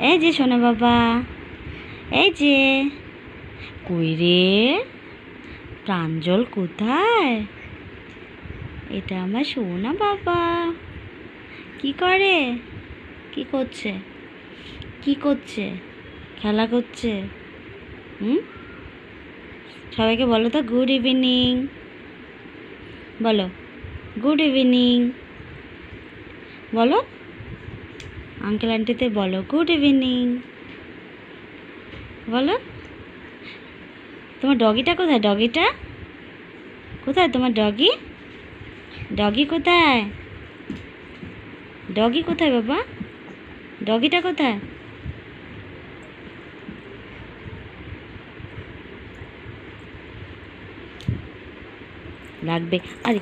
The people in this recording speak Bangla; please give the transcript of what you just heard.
এই যে সোনা বাবা, এই যে কই রে, প্রাঞ্জল কোথায়? এটা আমার সোনা বাবা। কি করে? কি করছে? কি করছে? খেলা করছে। সবাইকে বলো তো গুড ইভিনিং। বলো গুড ইভিনিং। বলো আঙ্কেল আন্টিতে বলো গুড ইভিনিং। বলো তোমার ডগিটা কোথায়? ডগিটা কোথায়? তোমার ডগি? ডগি কোথায়? ডগি কোথায় বাবা? ডগিটা কোথায়? লাগবে। আরে